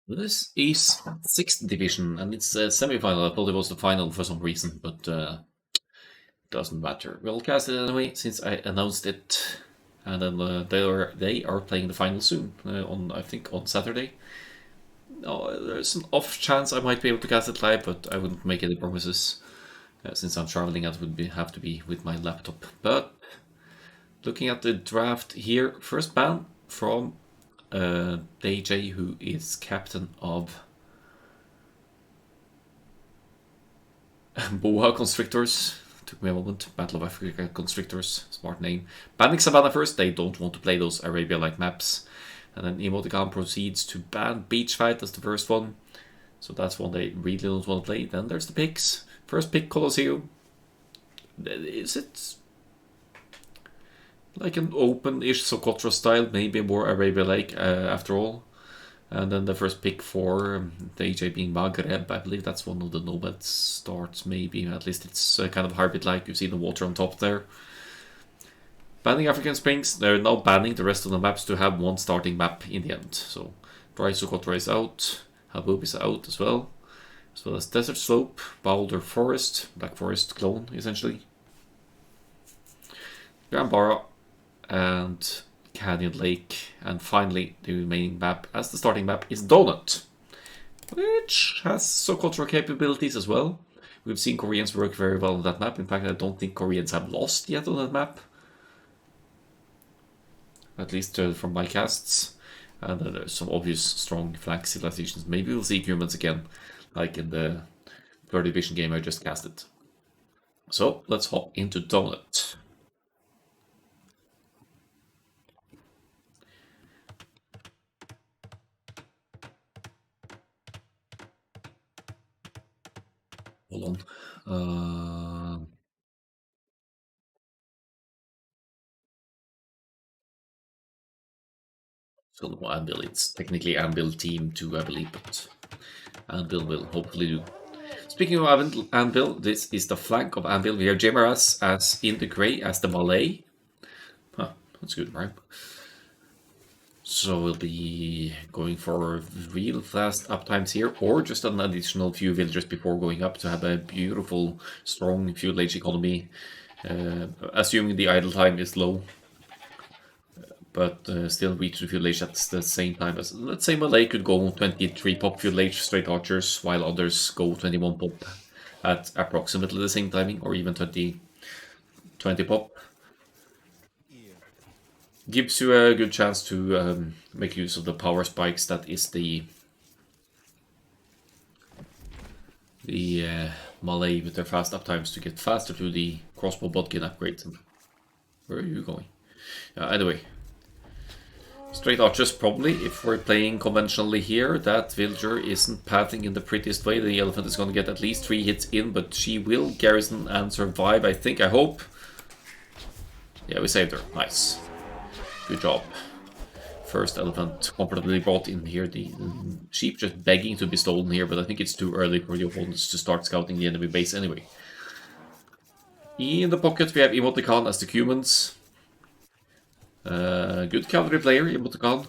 This is 6th division, and it's a semi-final. I thought it was the final for some reason, but doesn't matter. We'll cast it anyway since I announced it, and then they are playing the final soon on I think on Saturday. There's an off chance I might be able to cast it live, but I wouldn't make any promises since I'm traveling. It would have to be with my laptop. But looking at the draft here, first ban from DJ, who is captain of Boa Constrictors. Took me a moment. Battle of Africa Constrictors, smart name. Banning Savannah first, they don't want to play those Arabia-like maps. And then Emoticon proceeds to ban Beach Fight as the first one. So that's one they really don't want to play. Then there's the picks. First pick, Colosseum. Is it like an open-ish Socotra style, maybe more Arabia-like after all? And then the first pick for the AJ being Maghreb. I believe that's one of the Nomad starts, maybe. At least it's kind of hybrid-like. You see the water on top there. Banning African Springs. They're now banning the rest of the maps to have one starting map in the end. So Dry Socotra is out. Habub is out as well as Desert Slope, Boulder Forest, Black Forest clone, essentially. Granbara and Canyon Lake, and finally the remaining map as the starting map is Donut, which has Socotra capabilities as well. We've seen Koreans work very well on that map. In fact, I don't think Koreans have lost yet on that map, at least from my casts. And there's some obvious strong flank civilizations. Maybe we'll see humans again, like in the 3rd division game I just casted. So let's hop into Donut. Hold on. So no Anvil, it's technically Anvil Team 2, I believe, but Anvil will hopefully do. Speaking of Anvil, this is the flank of Anvil. We have Jemaras as in the grey as the Malay. Huh, that's good, right? So we'll be going for real fast uptimes here, or just an additional few villagers before going up to have a beautiful, strong fuel age economy, assuming the idle time is low, but still reach the fuel age at the same time as, let's say Malay could go 23 pop fuel age straight archers, while others go 21 pop at approximately the same timing, or even 20 pop. Gives you a good chance to make use of the power spikes. That is the Malay with their fast uptimes to get faster to the crossbow botkin upgrade. Where are you going? Anyway, straight archers probably. If we're playing conventionally here, that villager isn't pathing in the prettiest way. The elephant is going to get at least 3 hits in, but she will garrison and survive, I think, I hope. Yeah, we saved her. Nice. Good job. First elephant comfortably brought in here. The sheep just begging to be stolen here, but I think it's too early for the opponents to start scouting the enemy base anyway. In the pocket we have Emoticon as the humans. Good cavalry player, Emoticon.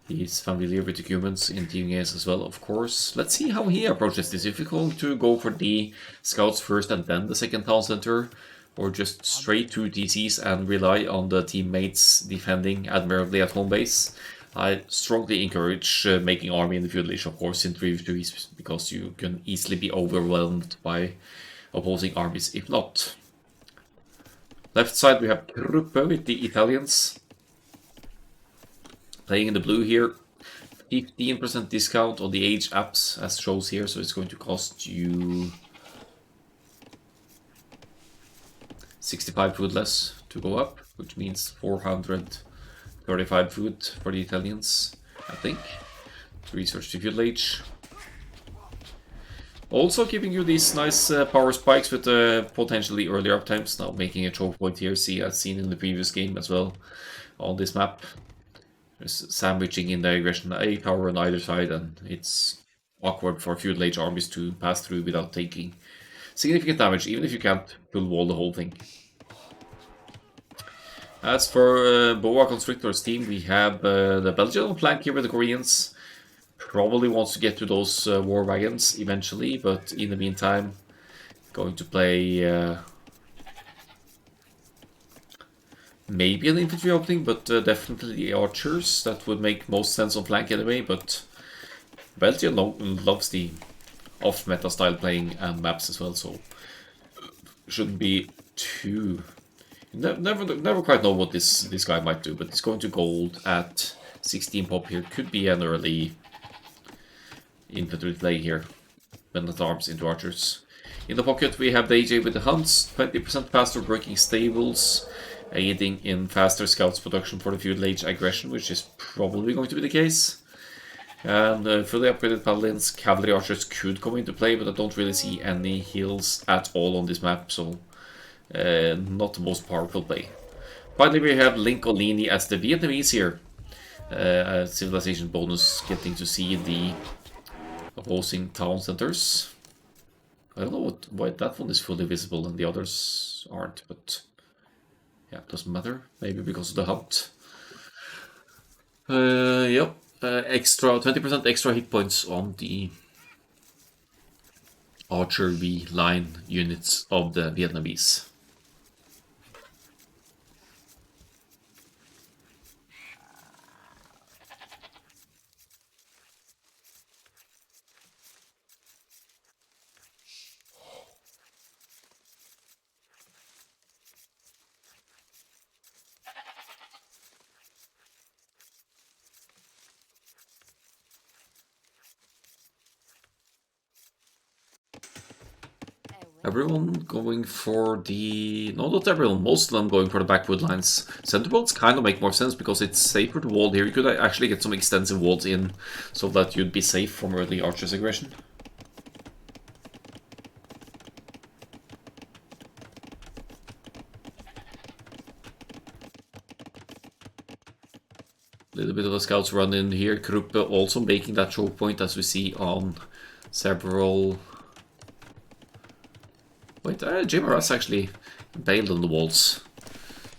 He's familiar with the humans in TNGS as well, of course. Let's see how he approaches this. If we're going to go for the scouts first and then the second town center, or just straight to DCs and rely on the teammates defending admirably at home base. I strongly encourage making army in the feudal age, of course, in 3v3s, because you can easily be overwhelmed by opposing armies if not. Left side we have Truppe with the Italians. Playing in the blue here. 15% discount on the age apps as shows here, so it's going to cost you 65 food less to go up, which means 435 food for the Italians, I think. Research the fuel age. Also giving you these nice power spikes with potentially earlier uptimes, now making a choke point here, see as seen in the previous game as well on this map. There's sandwiching in the aggression A tower on either side, and it's awkward for feudal age armies to pass through without taking significant damage, even if you can't full wall the whole thing. As for Boa Constrictor's team, we have the Belgian flank here with the Koreans. probably wants to get to those war wagons eventually, but in the meantime, going to play maybe an infantry opening, but definitely the archers. That would make most sense on flank anyway, but Belgium loves the off-meta style playing and maps as well, so shouldn't be too... Never quite know what this guy might do, but he's going to gold at 16 pop here. Could be an early infantry play here. Men at arms into archers. In the pocket we have the AJ with the hunts, 20% faster breaking stables, aiding in faster scouts production for the feudal age aggression, which is probably going to be the case. And fully upgraded paladins, cavalry archers could come into play, but I don't really see any heals at all on this map, so not the most powerful play. Finally, we have Lincolini as the Vietnamese here. Civilization bonus, getting to see the opposing town centers. I don't know why that one is fully visible and the others aren't, but yeah, it doesn't matter. Maybe because of the hunt. Yep, extra 20% extra hit points on the Archer V line units of the Vietnamese. Everyone going for the... No, not everyone. Most of them going for the backwood lines. Center walls kind of make more sense because it's safer to wall here. You could actually get some extensive walls in so that you'd be safe from early archers aggression. A little bit of a scouts run in here. Kruppe also making that choke point as we see on several... Wait, Jim Ross actually bailed on the walls.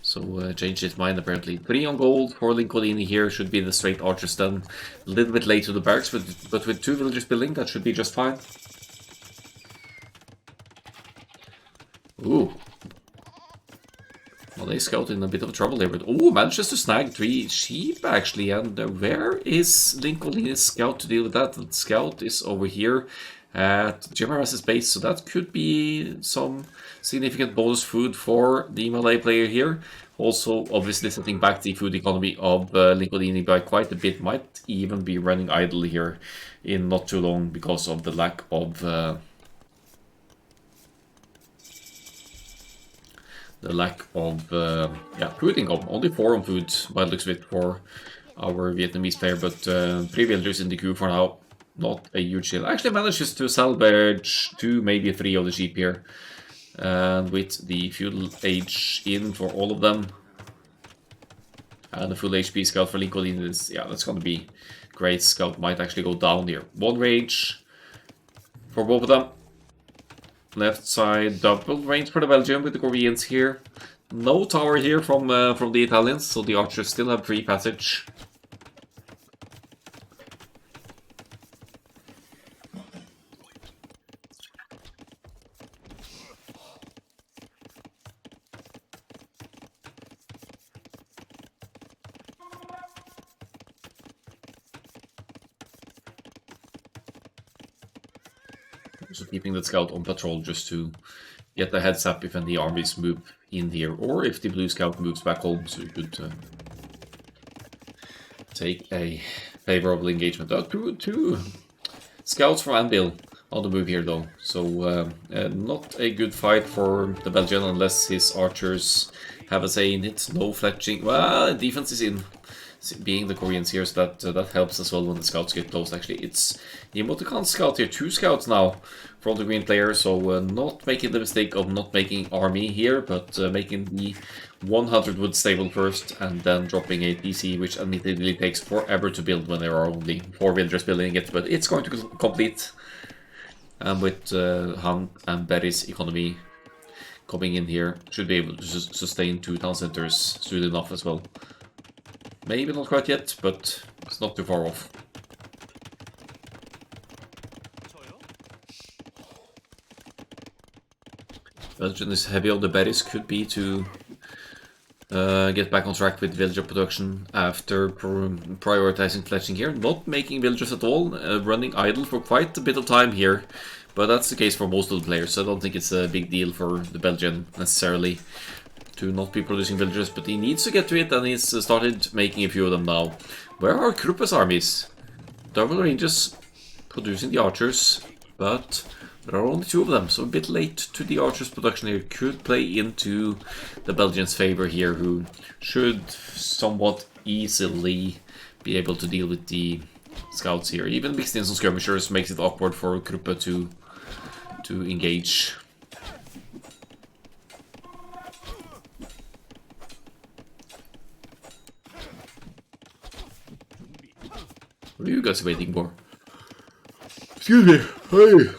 So changed his mind apparently. 3 on gold, 4 Lincolini here, should be the straight archers then. A little bit late to the barracks, but with 2 villagers building, that should be just fine. Ooh. Well, they scout in a bit of trouble here, but oh, manages to snag 3 sheep actually. And where is Lincolnini's scout to deal with that? The scout is over here at Jim Harris's base, so that could be some significant bonus food for the Malay player here. Also, obviously setting back the food economy of Lincolini by quite a bit. Might even be running idle here in not too long because of the lack of food income. Only 4 on food by the looks of it for our Vietnamese player, but 3 villagers in the queue for now. Not a huge deal. Actually manages to salvage 2, maybe 3 of the sheep here. And with the feudal age in for all of them. And the full HP scout for Lincoln is, yeah, that's going to be great. Scout might actually go down here. 1 rage for both of them. Left side, double range for the Belgium with the Koreans here. No tower here from the Italians, so the archers still have free passage. So keeping the scout on patrol just to get the heads up if any armies move in here, or if the blue scout moves back home, so you could take a favorable engagement. Two scouts from Anvil on the move here though, so not a good fight for the Belgian unless his archers have a say in it. No fletching. Well, defense is in. Being the Koreans here, so that helps as well when the scouts get close. Actually, it's the emoticon scout here, 2 scouts now from the green player, so not making the mistake of not making army here, but making the 100 wood stable first, and then dropping a PC, which admittedly takes forever to build when there are only 4 villagers building it, but it's going to complete. And with Hunt and Berry's economy coming in here, should be able to sustain 2 town centers soon enough as well. Maybe not quite yet, but it's not too far off. Belgium is heavy on the berries, could be to get back on track with villager production after prioritizing fletching here. Not making villagers at all, running idle for quite a bit of time here. But that's the case for most of the players, so I don't think it's a big deal for the Belgian necessarily to not be producing villagers, but he needs to get to it, and he's started making a few of them now. Where are Kruppe's armies? Double ranges producing the archers, but there are only 2 of them, so a bit late to the archers' production here. Could play into the Belgians' favor here, who should somewhat easily be able to deal with the scouts here. Even mixed in some skirmishers makes it awkward for Kruppe to engage. What are you guys waiting for? Excuse me. Hey.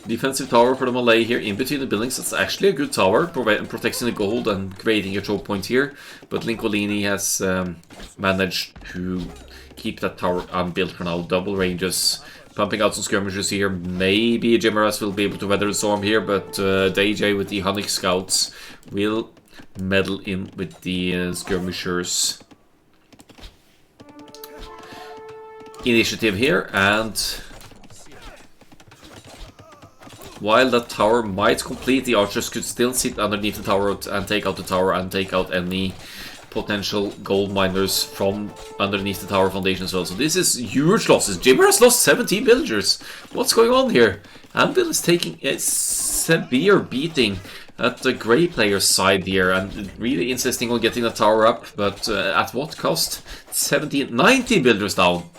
Defensive tower for the Malay here in between the buildings. That's actually a good tower, protecting the gold and creating a choke point here. But Lincolini has managed to keep that tower unbuilt for now. Double ranges, pumping out some skirmishers here. Maybe Jimaras will be able to weather the storm here, but DJ with the Hunnic scouts will meddle in with the skirmishers. Initiative here, and while that tower might complete, the archers could still sit underneath the tower and take out the tower and take out any potential gold miners from underneath the tower foundation as well. So this is huge losses. Jimmer has lost 17 villagers. What's going on here? Anvil is taking a severe beating at the grey player's side here and really insisting on getting the tower up, but at what cost? 19 villagers down.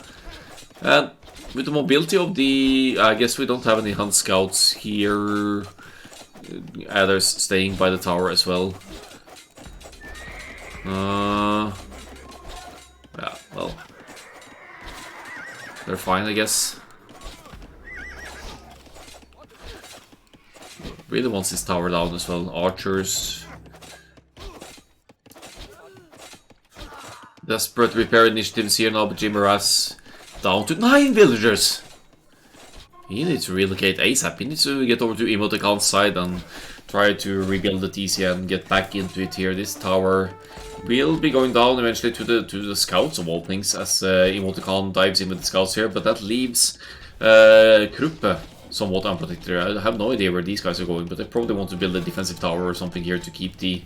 And with the mobility of the... I guess we don't have any hunt scouts here. Others staying by the tower as well. Yeah, well. They're fine, I guess. Really wants this tower down as well. Archers. Desperate repair initiatives here now, but Jimaras down to 9 villagers. He needs to relocate ASAP. He needs to get over to Emoticon's side and try to rebuild the TC and get back into it here. This tower will be going down eventually to the scouts of all things as Emoticon dives in with the scouts here, but that leaves Kruppe somewhat unprotected. I have no idea where these guys are going, but they probably want to build a defensive tower or something here to keep the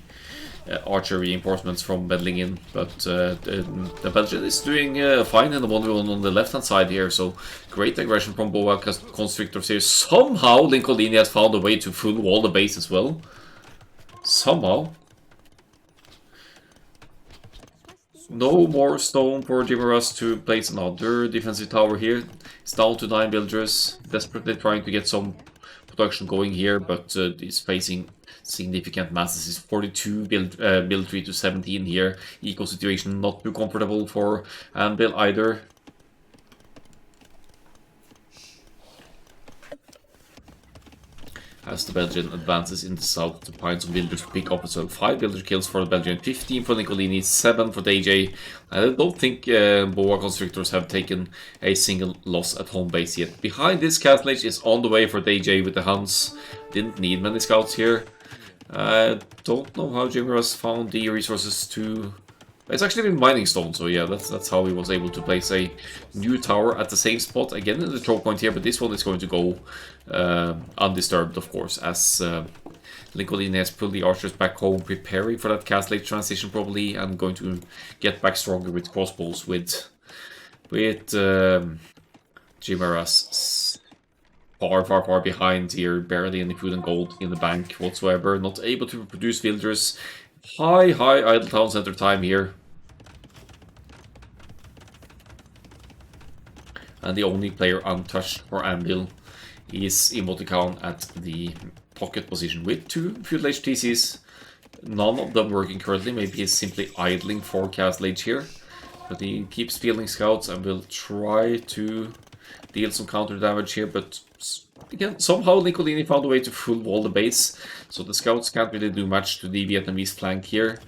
archer reinforcements from meddling in, but the Belgian is doing fine in the 1v1 on the left hand side here, so great aggression from Boa Constrictors here. Somehow Lincolini has found a way to full wall the base as well. Somehow. No more stone for Jimaras to place another defensive tower here. It's down to 9 villagers, desperately trying to get some production going here, but is facing significant masses. Is 42 build 3 to 17 here. Eco situation not too comfortable for Anvil either. As the Belgian advances in the south to find some villagers to pick up as well. 5 villager kills for the Belgian, 15 for Nicolini, 7 for the AJ. I don't think Boa Constrictors have taken a single loss at home base yet. Behind this, Castle Age is on the way for the AJ with the Huns. Didn't need many scouts here. I don't know how Jimmer has found the resources to... It's actually been mining stone, so yeah, that's how he was able to place a new tower at the same spot. Again in the choke point here, but this one is going to go undisturbed, of course, as Lincolini has pulled the archers back home, preparing for that Castle Age transition probably, and going to get back stronger with crossbows with Jimaras far behind here, barely any food and gold in the bank whatsoever, not able to produce villagers. High idle town center time here. And the only player untouched for Anvil is Emoticon at the pocket position with 2 Feudal Age TCs. None of them working currently, maybe he's simply idling for Castle Age here. But he keeps fielding scouts and will try to deal some counter damage here, but again, somehow Nicolini found a way to full wall the base, so the scouts can't really do much to the Vietnamese flank here.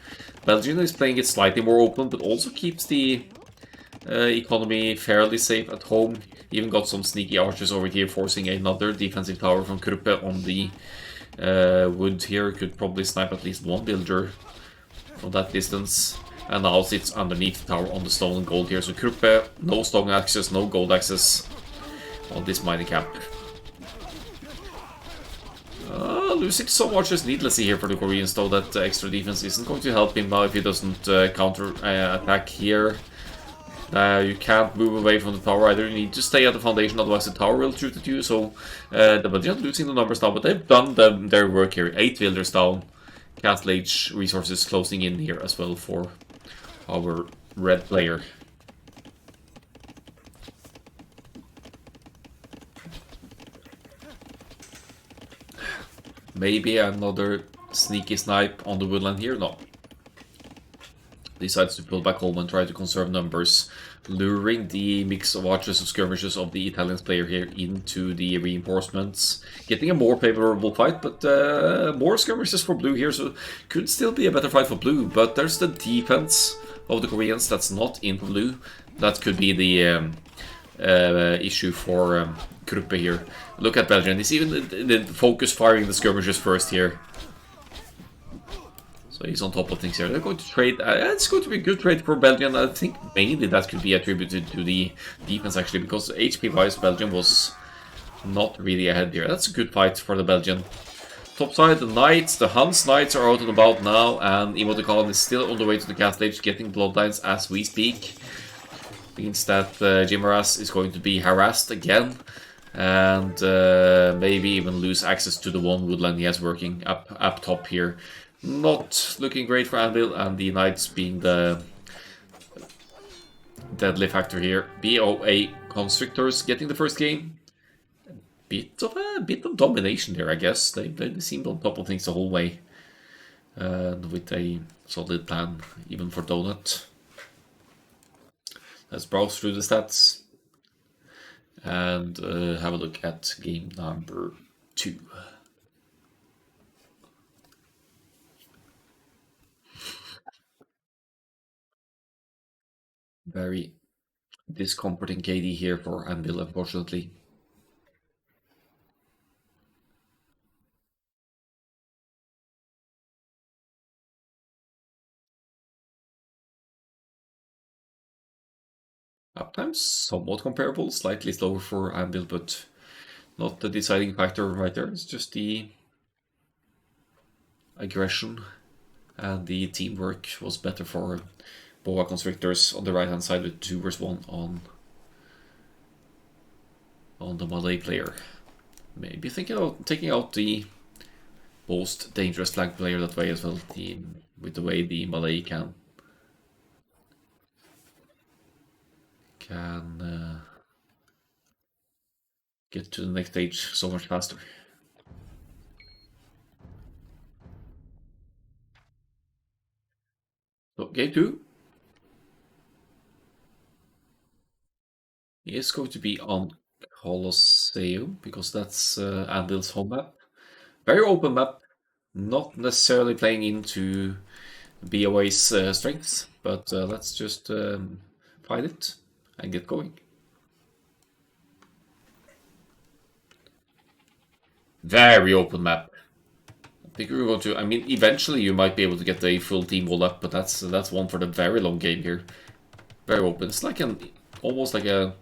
Belgium is playing it slightly more open, but also keeps the economy fairly safe at home. Even got some sneaky archers over here, forcing another defensive tower from Kruppe on the wood here. Could probably snipe at least one villager from that distance. And now sits underneath the tower on the stone and gold here. So Kruppe, no stone access, no gold access on this mining camp. Losing some archers needlessly here for the Koreans, though that extra defense isn't going to help him now if he doesn't counter attack here. You can't move away from the tower either, you need to stay at the foundation, otherwise the tower will shoot at you. So the Belgians losing the numbers now, but they've done their work here. 8 villagers down, Castle Age resources closing in here as well for our red player. Maybe another sneaky snipe on the woodland here? No. Decides to pull back home and try to conserve numbers, luring the mix of archers and skirmishers of the Italian player here into the reinforcements. Getting a more favorable fight, but more skirmishers for blue here, so could still be a better fight for blue. But there's the defense of the Koreans that's not in blue. That could be the issue for Kruppe here. Look at Belgium, he's even the focus firing the skirmishers first here. So he's on top of things here. They're going to trade. It's going to be a good trade for Belgium. I think mainly that could be attributed to the defense actually, because HP-wise Belgium was not really ahead here. That's a good fight for the Belgian. Top side, the Knights, the Hans Knights are out and about now, and Emoticon is still on the way to the Castle Age, getting bloodlines as we speak. Means that Jimaras is going to be harassed again, and maybe even lose access to the one woodland he has working up top here. Not looking great for Anvil, and the Knights being the deadly factor here. BOA Constrictors getting the first game. Bit of domination there, I guess. They seemed on top of things the whole way, with a solid plan even for Donut. Let's browse through the stats and have a look at game number 2. Very discomforting KD here for Anvil, unfortunately. Uptime somewhat comparable, slightly slower for Anvil, but not the deciding factor right there. It's just the aggression and the teamwork was better for Boa Constrictors on the right hand side with 2 vs 1 on the Malay player. Maybe thinking about taking out the most dangerous flank player that way as well, with the way the Malay can get to the next stage so much faster. So game 2 is going to be on Colosseum, because that's Anvil's home map. Very open map, not necessarily playing into BOA's strengths, but let's just find it and get going. Very open map. I think we're going to, I mean, eventually you might be able to get a full team wall up, but that's one for the very long game here. Very open. It's like almost like a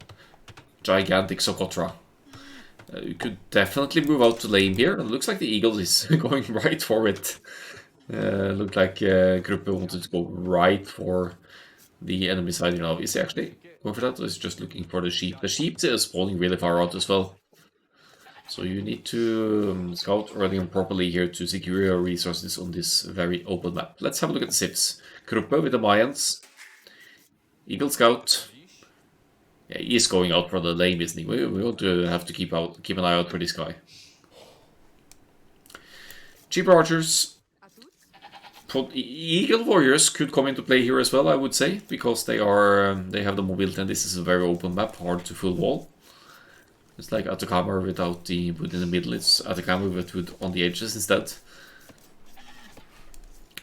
gigantic Socotra. You could definitely move out to lane here. It looks like the Eagle is going right for it. Looked like Kruppe wanted to go right for the enemy side now. Is he actually going for that, or is he just looking for the sheep? The sheep is spawning really far out as well. So you need to scout early and properly here to secure your resources on this very open map. Let's have a look at the Sips. Kruppe with the Mayans. Eagle Scout. Yeah, he is going out for the lane, isn't he? We want to have to keep an eye out for this guy. Cheaper archers. Eagle warriors could come into play here as well, I would say, because they have the mobility, and this is a very open map, hard to full wall. It's like Atacama without the wood in the middle. It's Atacama with wood on the edges instead.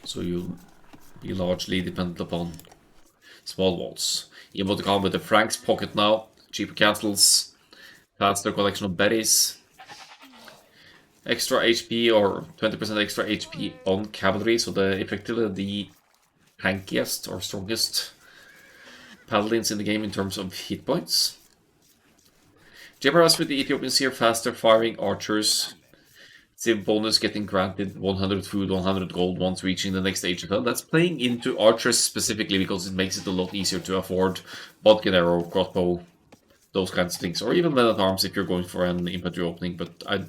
So you'll be largely dependent upon small walls. Emoticon with the Frank's pocket now. Cheaper castles. faster collection of berries. Extra HP or 20% extra HP on cavalry, so effectively the tankiest or strongest paladins in the game in terms of hit points. Jebbaras with the Ethiopian Seer, faster firing archers. Civ bonus getting granted 100 food, 100 gold once reaching the next age of hell. That's playing into archers specifically because it makes it a lot easier to afford bodkin arrow, crossbow, those kinds of things. Or even men at arms if you're going for an infantry opening, but I'd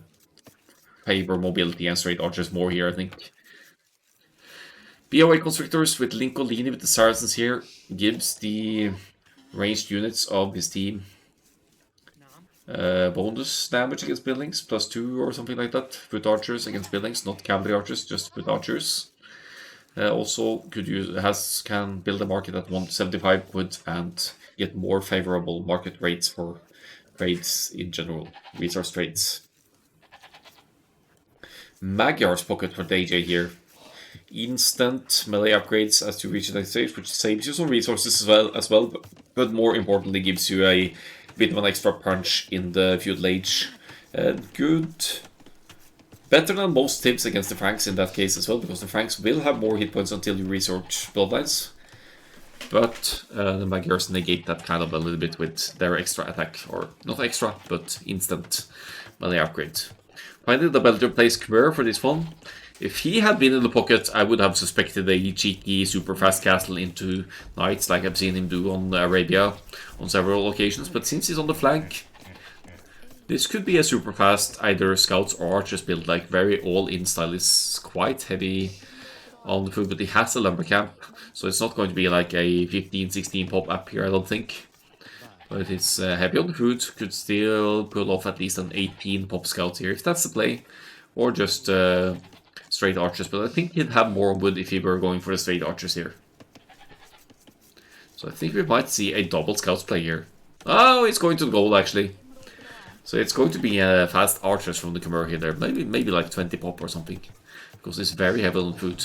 favor mobility and straight archers more here, I think. BOA Constrictors with Lincolini with the Saracens here gives the ranged units of his team bonus damage against buildings, +2 or something like that. Foot archers against buildings, not cavalry archers, just foot archers. Also, can build a market at 175 wood and get more favorable market rates for trades in general, resource trades. Magyar's pocket for DJ here. Instant melee upgrades as you reach the next stage, which saves you some resources as well, but more importantly gives you a bit of an extra punch in the feudal age. Good. Better than most tips against the Franks in that case as well, because the Franks will have more hit points until you resort Bloodlines. But the Magyars negate that kind of a little bit with their extra attack, or not extra, but instant melee upgrade. Finally, the Belgian plays Khmer for this one. If he had been in the pocket, I would have suspected a cheeky super fast castle into knights like I've seen him do on Arabia on several occasions. But since he's on the flank, this could be a super fast either scouts or archers build, like very all-in style. Is quite heavy on the food, but he has a lumber camp, so it's not going to be like a 15-16 pop up here, I don't think. But it's heavy on the food, could still pull off at least an 18 pop scout here, if that's the play. Or just straight archers, but I think he'd have more wood if he were going for the straight archers here. So I think we might see a double scouts play here. Oh, it's going to the goal actually. So it's going to be fast archers from the Khmer here. Maybe like 20 pop or something. Because it's very heavy on food.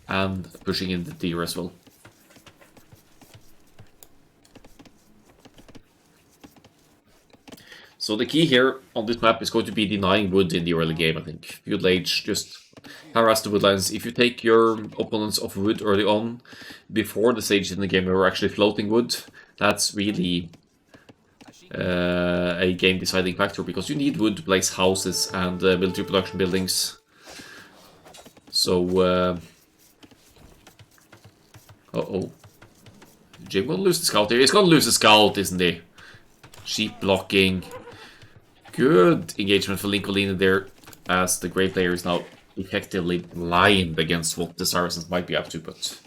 And pushing in the deer as well. So the key here on this map is going to be denying wood in the early game, I think. Feudal Age, just harass the woodlands. If you take your opponents off wood early on, before the stage in the game where we're actually floating wood, that's really a game deciding factor, because you need wood to place houses and military production buildings. So, uh-oh. Jim gonna lose the scout here. He's gonna lose the scout, isn't he? Sheep blocking. Good engagement for Lincoln there, as the Grey player is now effectively blind against what the Saracens might be up to, but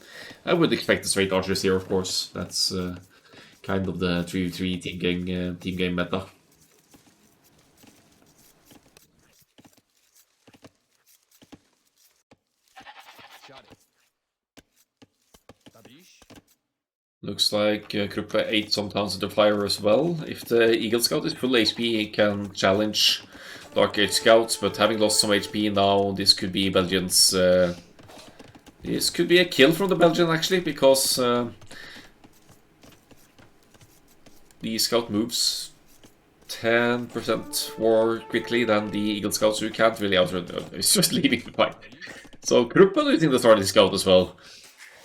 I would expect the straight archers here, of course. That's kind of the 3v3 team game meta. Looks like Kruppe ate some towns of the flyer as well. If the Eagle Scout is full HP, he can challenge Dark Age Scouts, but having lost some HP now, this could be Belgians. This could be a kill from the Belgian actually, because the Scout moves 10% more quickly than the Eagle Scouts, who can't really outrun them. It's just leaving the fight. So Kruppe losing the starting Scout as well.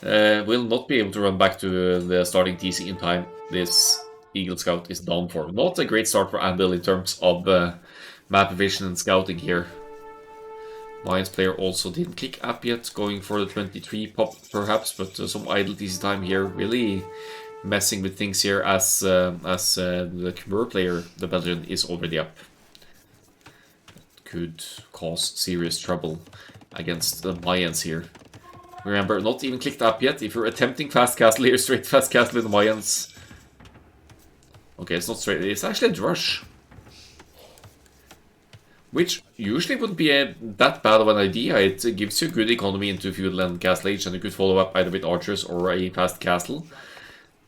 Will not be able to run back to the starting TC in time. This Eagle Scout is done for. Not a great start for Anvil in terms of map vision and scouting here. Mayans player also didn't click up yet, going for the 23 pop perhaps, but some idle TC time here, really messing with things here as the Khmer player, the Belgian, is already up. That could cause serious trouble against the Mayans here. Remember, not even clicked up yet. If you're attempting fast castle here, straight fast castle with the Mayans. Okay, it's not straight. It's actually a drush. Which usually wouldn't be that bad of an idea. It gives you good economy into feudal and castle age, and you could follow up either with archers or a fast castle.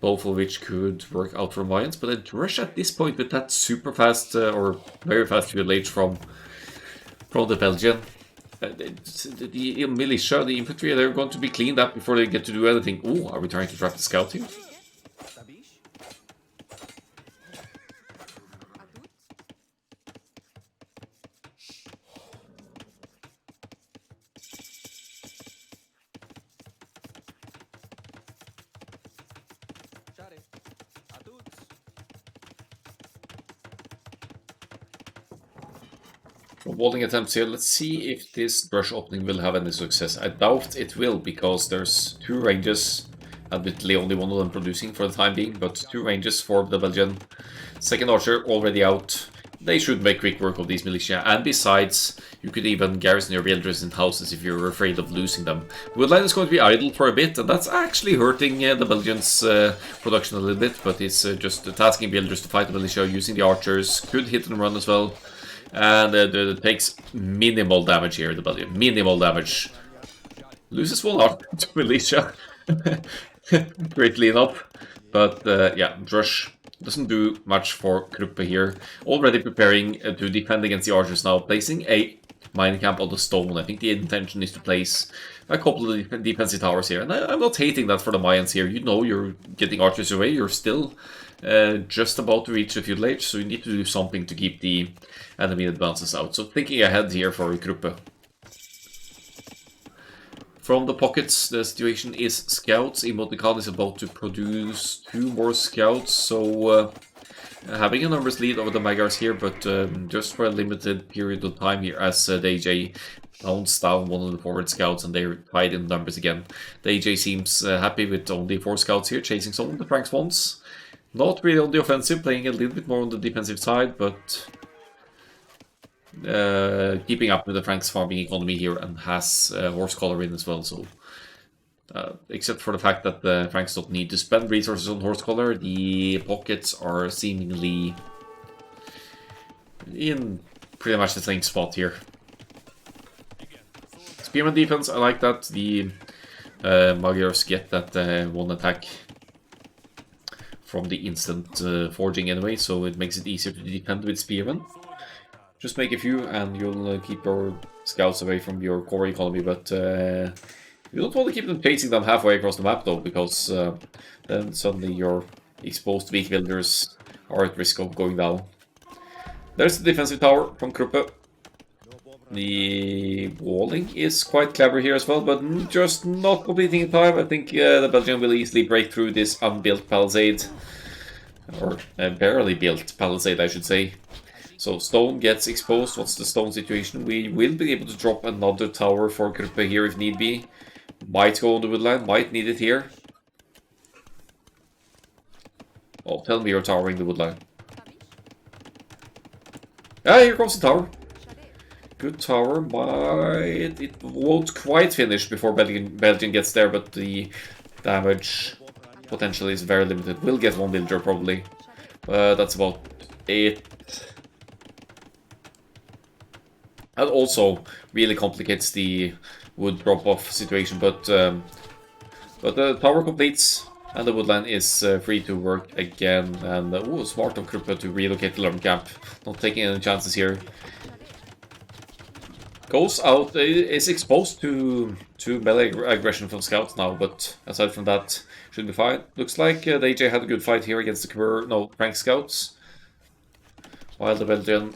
Both of which could work out for Mayans. But a drush at this point with that super fast or very fast feudal age from the Belgian. The militia, the infantry, they're going to be cleaned up before they get to do anything. Oh, are we trying to trap the scout here? Walling attempts here. Let's see if this brush opening will have any success. I doubt it will, because there's 2 ranges, admittedly only one of them producing for the time being, but 2 ranges for the Belgian. Second archer already out. They should make quick work of these militia, and besides, you could even garrison your villagers in houses if you're afraid of losing them. Woodline is going to be idle for a bit, and that's actually hurting the Belgians' production a little bit, but it's just tasking villagers to fight the militia using the archers. Could hit and run as well. And it takes minimal damage here, the Belgian. Minimal damage. Loses one archer to militia. Greatly enough. But yeah, Drush doesn't do much for Kruppe here. Already preparing to defend against the archers now. Placing a mine camp on the stone. I think the intention is to place a couple of defensive towers here. And I'm not hating that for the Mayans here. You know you're getting archers away. You're still just about to reach the feudal age. So you need to do something to keep the enemy advances out. So thinking ahead here for Kruppe. From the pockets, the situation is scouts. Emoticon is about to produce 2 more scouts, so having a numbers lead over the Magyars here, but just for a limited period of time here, as the AJ bounced down one of the forward scouts and they're tied in numbers again. The AJ seems happy with only 4 scouts here, chasing some of the Franks ones. Not really on the offensive, playing a little bit more on the defensive side, but keeping up with the Franks farming economy here, and has horse collar in as well, so except for the fact that the Franks don't need to spend resources on horse collar, the pockets are seemingly in pretty much the same spot here. Spearman defense, I like that. The Magyars get that 1 attack from the instant forging anyway, so it makes it easier to defend with Spearman. Just make a few and you'll keep your scouts away from your core economy, but you don't want to keep them chasing them halfway across the map though, because then suddenly your exposed weak villagers are at risk of going down. There's the defensive tower from Kruppe. The walling is quite clever here as well, but just not completing in time. I think the Belgian will easily break through this unbuilt palisade, or barely built palisade I should say. So stone gets exposed. What's the stone situation? We will be able to drop another tower for Kruppe here if need be. Might go on the woodland, might need it here. Oh, tell me you're towering the woodline. Ah, here comes the tower. Good tower, might... It won't quite finish before Belgian gets there, but the damage potential is very limited. We'll get 1 villager probably. That's about it. That also really complicates the wood drop-off situation, but the tower completes and the woodland is free to work again. And ooh, smart of Kruppe to relocate the lumber camp, not taking any chances here. Goes out, is exposed to melee aggression from scouts now, but aside from that, should be fine. Looks like the AJ had a good fight here against the Frank scouts, while the Belgian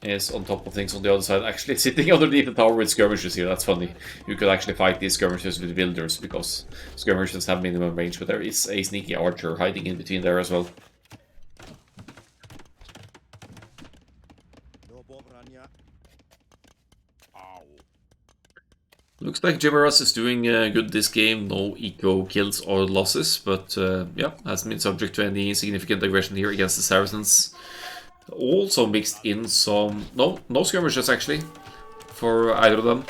is on top of things on the other side, actually sitting underneath the tower with skirmishers here. That's funny. You could actually fight these skirmishers with villagers, because skirmishers have minimum range, but there is a sneaky archer hiding in between there as well. Looks like Jimaras is doing good this game. No eco kills or losses, but yeah, hasn't been subject to any significant aggression here against the Saracens. Also mixed in some... No skirmishes actually, for either of them.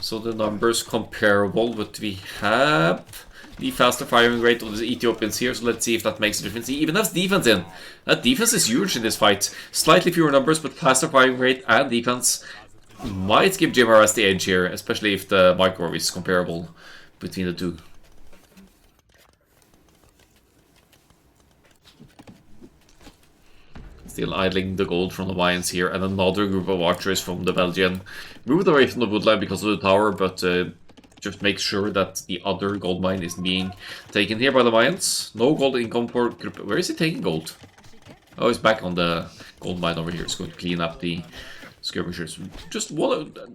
So the numbers comparable, but we have the faster firing rate of the Ethiopians here, so let's see if that makes a difference. He even has defense in. That defense is huge in this fight. Slightly fewer numbers, but faster firing rate and defense might give Jimaras the edge here, especially if the micro is comparable between the two. Still idling the gold from the Mayans here, and another group of archers from the Belgian. Moved away from the woodline because of the tower, but just make sure that the other gold mine isn't being taken here by the Mayans. No gold income for group. Where is he taking gold? Oh, he's back on the gold mine over here. He's going to clean up the skirmishers. Just want to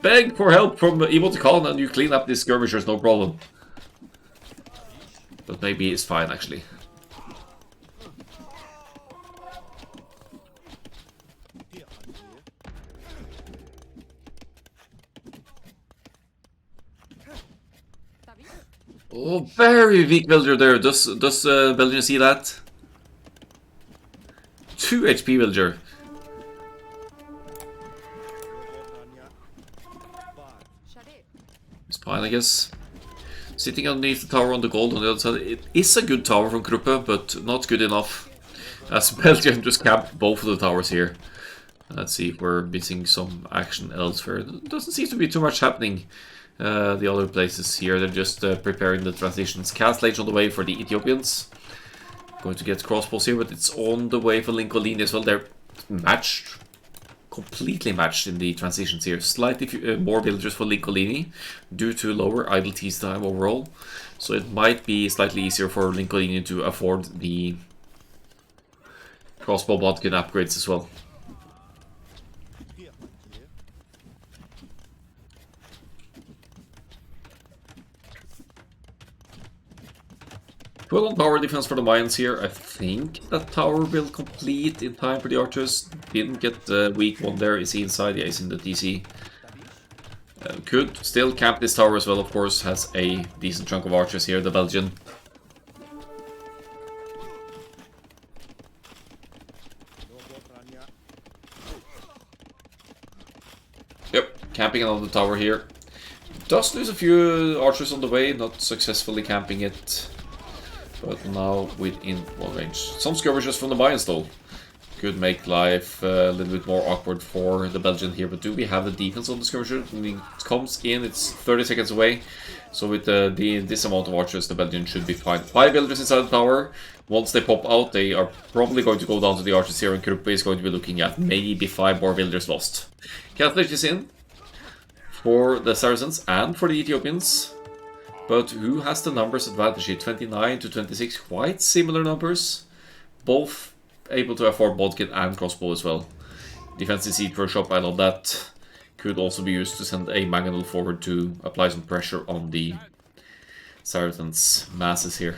beg for help from Emoticon and you clean up these skirmishers, no problem. But maybe it's fine actually. Oh, very weak villager there. Does Belgium see that? 2 HP villager. It's fine, I guess. Sitting underneath the tower on the gold on the other side. It is a good tower from Kruppe, but not good enough. As Belgium just capped both of the towers here. Let's see if we're missing some action elsewhere. Doesn't seem to be too much happening the other places here. They're just preparing the transitions. Castle Age on the way for the Ethiopians. Going to get crossbows here, but it's on the way for Lincolini as well. They're matched. Completely matched in the transitions here. Slightly more villagers for Lincolini due to lower idle tease time overall. So it might be slightly easier for Lincolini to afford the crossbow bodkin upgrades as well. Full on tower defense for the Mayans here. I think that tower will complete in time for the archers. Didn't get the weak one there. Is he inside? Yeah, he's in the TC. Could still camp this tower as well, of course. Has a decent chunk of archers here, the Belgian. Yep, camping another tower here. Does lose a few archers on the way, not successfully camping it. But now within one range. Some skirmishes from the Mayans though. Could make life a little bit more awkward for the Belgian here. But do we have the defense on the skirmisher? When it comes in, it's 30 seconds away. So with this amount of archers, the Belgian should be fine. 5 villagers inside the tower. Once they pop out, they are probably going to go down to the archers here. And Kruppe is going to be looking at maybe 5 more villagers lost. Catholic is in for the Saracens and for the Ethiopians. But who has the numbers advantage here? 29 to 26, quite similar numbers. Both able to afford bodkin and crossbow as well. Defensive siege workshop, I love that. Could also be used to send a mangonel forward to apply some pressure on the Saracens' masses here.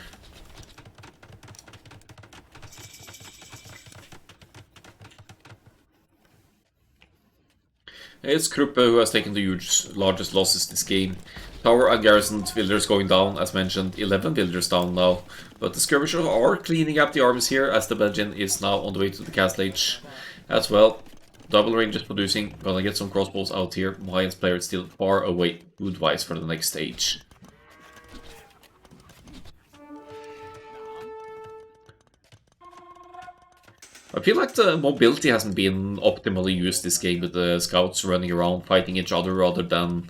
It's Kruppe who has taken the largest losses this game. Tower and garrison villagers going down, as mentioned, 11 villagers down now. But the skirmishers are cleaning up the armies here, as the Belgian is now on the way to the Castle Age as well. Double range is producing, gonna get some crossbows out here. Mayans player is still far away wood-wise for the next stage. I feel like the mobility hasn't been optimally used this game, with the scouts running around fighting each other rather than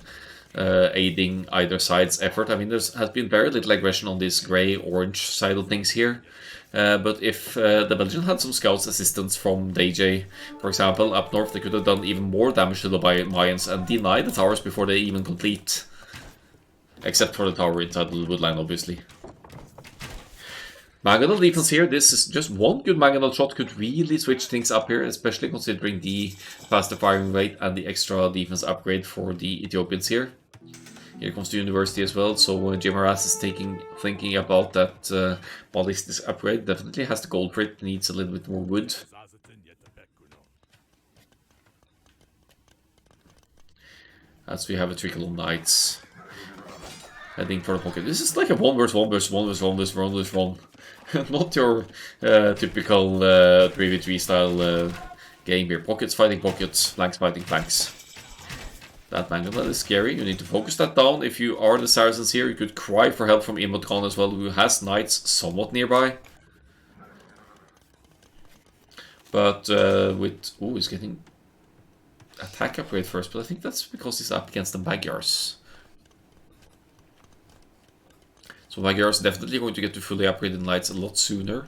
aiding either side's effort. I mean, there has been very little aggression on this grey-orange side of things here. But if the Belgian had some scouts assistance from DJ, for example, up north, they could have done even more damage to the Mayans and denied the towers before they even complete. Except for the tower inside the woodline, obviously. Mangonel defense here. This is just one good Mangonel shot could really switch things up here, especially considering the faster firing rate and the extra defense upgrade for the Ethiopians here. Here comes the university as well, so Jim Arras is thinking about that ballistics upgrade. Definitely has the gold for it, needs a little bit more wood. As we have a trickle of knights heading for the pocket. This is like a 1 versus 1 versus 1 versus 1 versus 1 versus 1. Not your typical 3v3 style game here. Pockets fighting pockets, flanks fighting flanks. That Mangonel is scary. You need to focus that down. If you are the Saracens here, you could cry for help from Imod Khan as well, who has knights somewhat nearby. But with... Oh, he's getting attack upgrade first, but I think that's because he's up against the Magyars. So Magyars is definitely going to get to fully upgraded knights a lot sooner.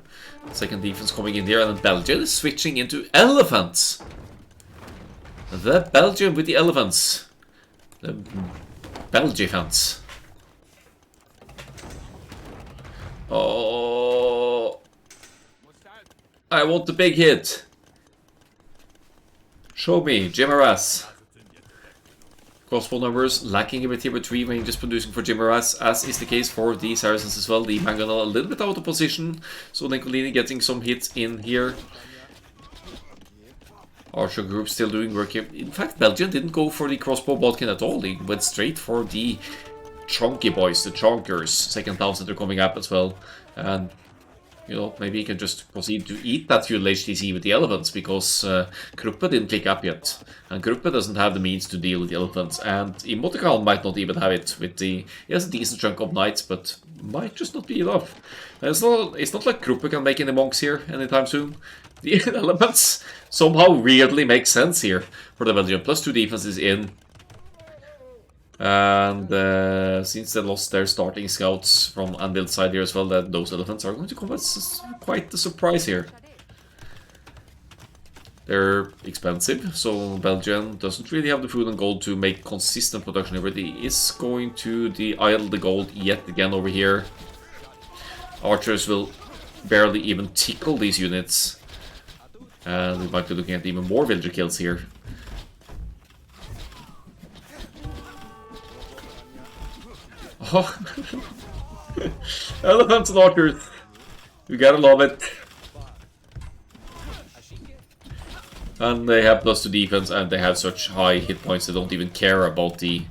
Second defense coming in here, and then Belgium is switching into elephants. The Belgium with the elephants. The Belgifants. Oh, I want the big hit. Show me, Jim Arras. Crossbow numbers lacking a bit here, but 3 ranges producing for Jim Arras, as is the case for the Saracens as well. The Mangonel a little bit out of position, so Lincolini getting some hits in here. Archer group still doing work here. In fact, Belgium didn't go for the crossbow bodkin at all. They went straight for the chunky boys, the chonkers, second towns that are coming up as well. And, you know, maybe you can just proceed to eat that fuel HTC with the elephants, because Kruppe didn't click up yet. And Kruppe doesn't have the means to deal with the elephants. And Emoticon might not even have it with the... He has a decent chunk of knights, but might just not be enough. And it's not like Kruppe can make any monks here anytime soon. The elements somehow weirdly make sense here for the Belgium. +2 defense is in. And since they lost their starting scouts from Anvil's side here as well, that those elephants are going to come as quite the surprise here. They're expensive, so Belgium doesn't really have the food and gold to make consistent production here, but he is going to idle the gold yet again over here. Archers will barely even tickle these units. And we might be looking at even more villager kills here. Oh, elephants and archers. You gotta love it. And they have +2 defense, and they have such high hit points they don't even care about the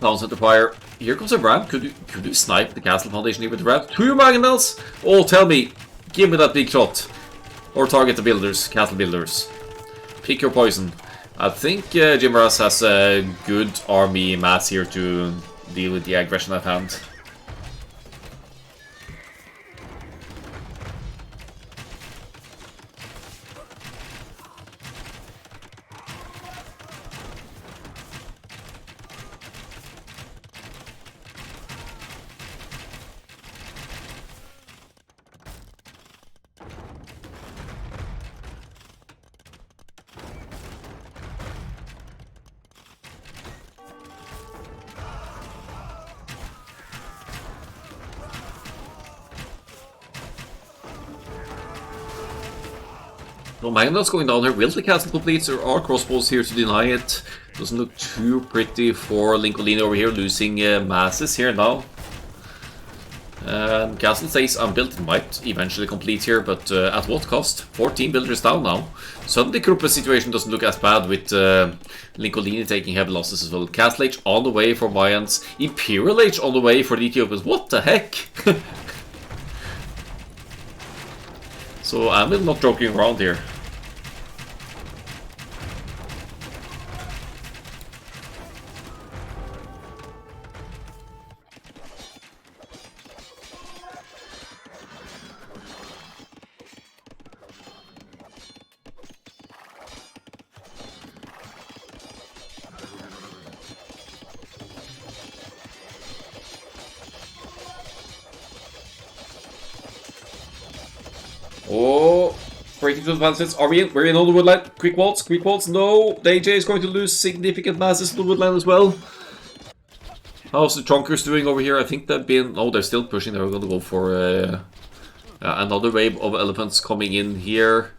towns at the fire. Here comes a ram. Could you snipe the castle foundation here with the ram? 2 mangonels? Oh, tell me. Give me that big shot. Or target the builders, castle builders. Pick your poison. I think Jimras has a good army mass here to deal with the aggression at hand. No magnets going down here. Will the castle complete? There are crossbows here to deny it. Doesn't look too pretty for Lincolini over here, losing masses here now. Castle stays unbuilt. It might eventually complete here, but at what cost? 14 builders down now. Suddenly Kruppe's situation doesn't look as bad with Lincolini taking heavy losses as well. Castle Age on the way for Mayans. Imperial Age on the way for the Ethiopians. What the heck? So Anvil not joking around here. Oh, breaking to the advances. Are we in? We're in on the woodland. Quick waltz, quick waltz. No, the AJ is going to lose significant masses to the woodland as well. How's the Chonkers doing over here? I think they've been... Oh, they're still pushing. They're going to go for another wave of elephants coming in here.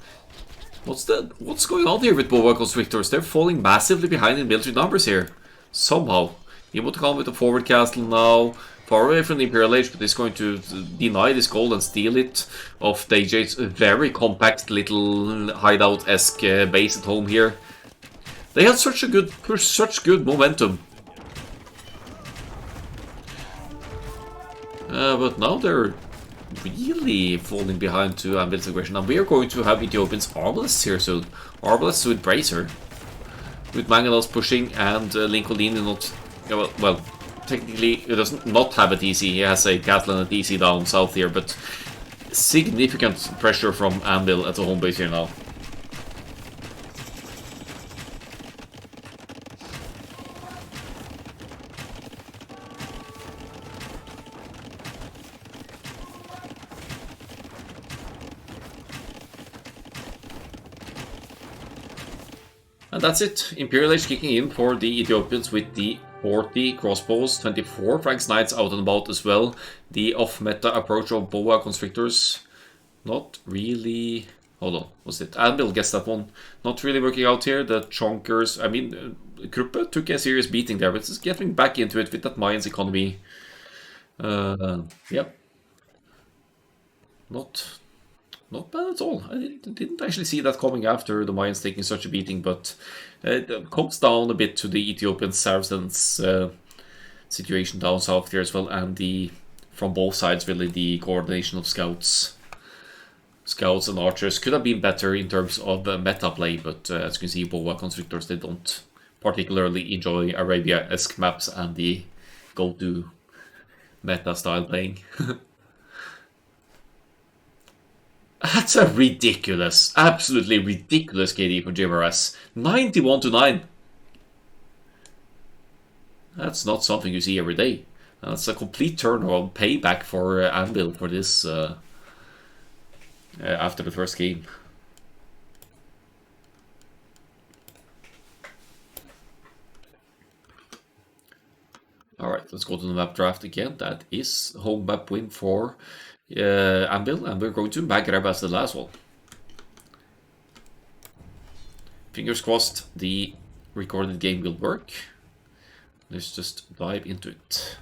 What's going on here with Boa Constrictors? They're falling massively behind in military numbers here. Somehow. Emoticon with the forward castle now. Far away from the Imperial Age, but is going to deny this gold and steal it off DJ's very compact little hideout-esque base at home here. They had such a good push, such good momentum. But now they're really falling behind to Anvil's aggression. And we are going to have Ethiopians Arbalists here soon. Arbalists with Bracer. With Mangalos pushing and Lincolini not... well, technically, he doesn't not have a TC. He has a castle and a TC down south here, but significant pressure from Anvil at the home base here now. And that's it. Imperial Age kicking in for the Ethiopians with the 40 crossbows, 24 Franks Knights out and about as well. The off-meta approach of Boa Constrictors. Not really... Hold on, what's it? Anvil gets that one. Not really working out here. The Chonkers... I mean, Kruppe took a serious beating there, but it's getting back into it with that Mayans economy. Yep. Not Not bad at all. I didn't actually see that coming after the Mayans taking such a beating, but it comes down a bit to the Ethiopian Saracens situation down south here as well, and the from both sides really the coordination of scouts and archers could have been better in terms of meta play, but as you can see, boa constrictors, they don't particularly enjoy Arabia-esque maps and the go-to meta style playing. That's a ridiculous, absolutely ridiculous KD for JRS. 91 to 9. That's not something you see every day. That's a complete turnaround payback for Anvil for this after the first game. Alright, let's go to the map draft again. That is home map win for Anvil, and we're going to Maghreb as the last one. Fingers crossed the recorded game will work. Let's just dive into it.